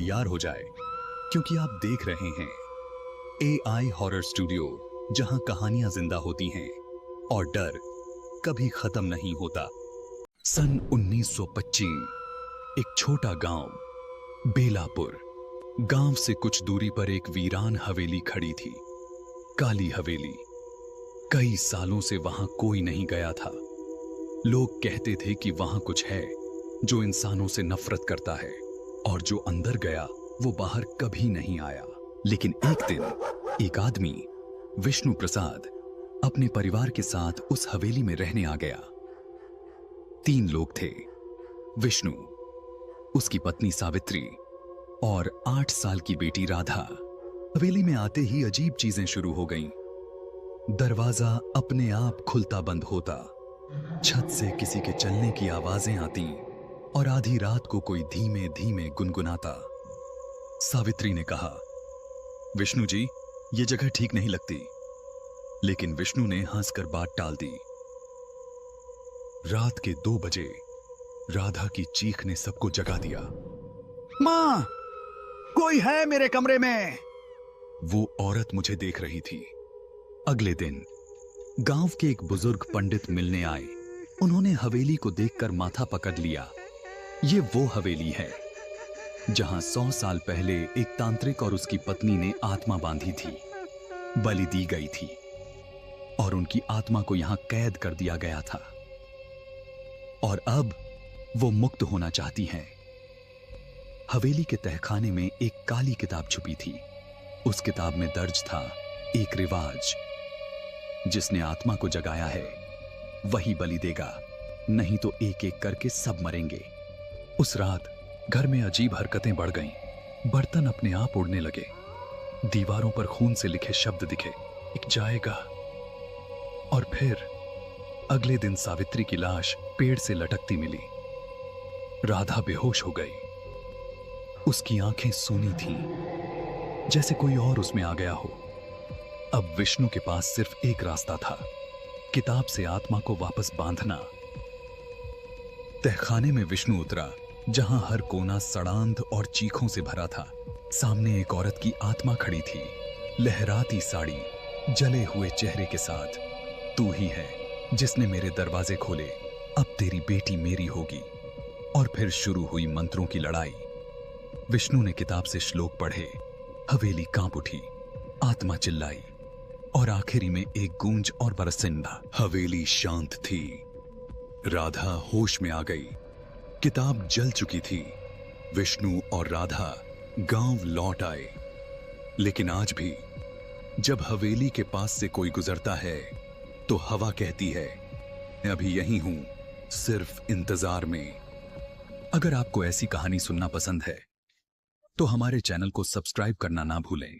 तैयार हो जाए, क्योंकि आप देख रहे हैं AI हॉरर स्टूडियो, जहां कहानियां जिंदा होती हैं और डर कभी खत्म नहीं होता। सन 1925 एक छोटा गांव बेलापुर, गांव से कुछ दूरी पर एक वीरान हवेली खड़ी थी। काली हवेली। कई सालों से वहां कोई नहीं गया था। लोग कहते थे कि वहां कुछ है जो इंसानों से नफरत करता है, और जो अंदर गया वो बाहर कभी नहीं आया। लेकिन एक दिन एक आदमी, विष्णु प्रसाद, अपने परिवार के साथ उस हवेली में रहने आ गया। 3 लोग थे, विष्णु, उसकी पत्नी सावित्री और 8 साल की बेटी राधा। हवेली में आते ही अजीब चीजें शुरू हो गईं। दरवाजा अपने आप खुलता बंद होता, छत से किसी के चलने की आवाजें आती और आधी रात को कोई धीमे धीमे गुनगुनाता। सावित्री ने कहा, विष्णु जी, ये जगह ठीक नहीं लगती। लेकिन विष्णु ने हंसकर बात टाल दी। रात के 2 बजे राधा की चीख ने सबको जगा दिया। मां, कोई है मेरे कमरे में। वो औरत मुझे देख रही थी। अगले दिन गांव के एक बुजुर्ग पंडित मिलने आए। उन्होंने हवेली को देखकर माथा पकड़ लिया। ये वो हवेली है जहां 100 साल पहले एक तांत्रिक और उसकी पत्नी ने आत्मा बांधी थी, बलि दी गई थी, और उनकी आत्मा को यहां कैद कर दिया गया था। और अब वो मुक्त होना चाहती हैं। हवेली के तहखाने में एक काली किताब छुपी थी। उस किताब में दर्ज था एक रिवाज, जिसने आत्मा को जगाया है वही बलि देगा, नहीं तो एक एक करके सब मरेंगे। उस रात घर में अजीब हरकतें बढ़ गईं। बर्तन अपने आप उड़ने लगे, दीवारों पर खून से लिखे शब्द दिखे, एक जाएगा। और फिर अगले दिन सावित्री की लाश पेड़ से लटकती मिली। राधा बेहोश हो गई। उसकी आंखें सूनी थीं, जैसे कोई और उसमें आ गया हो। अब विष्णु के पास सिर्फ एक रास्ता था, किताब से आत्मा को वापस बांधना। तहखाने में विष्णु उतरा, जहां हर कोना सड़ांध और चीखों से भरा था। सामने एक औरत की आत्मा खड़ी थी, लहराती साड़ी, जले हुए चेहरे के साथ। तू ही है जिसने मेरे दरवाजे खोले, अब तेरी बेटी मेरी होगी। और फिर शुरू हुई मंत्रों की लड़ाई। विष्णु ने किताब से श्लोक पढ़े, हवेली कांप उठी, आत्मा चिल्लाई, और आखिरी में एक गूंज और बरसिंदा। हवेली शांत थी। राधा होश में आ गई। किताब जल चुकी थी। विष्णु और राधा गांव लौट आए। लेकिन आज भी जब हवेली के पास से कोई गुजरता है तो हवा कहती है, मैं अभी यहीं हूं, सिर्फ इंतजार में। अगर आपको ऐसी कहानी सुनना पसंद है तो हमारे चैनल को सब्सक्राइब करना ना भूलें।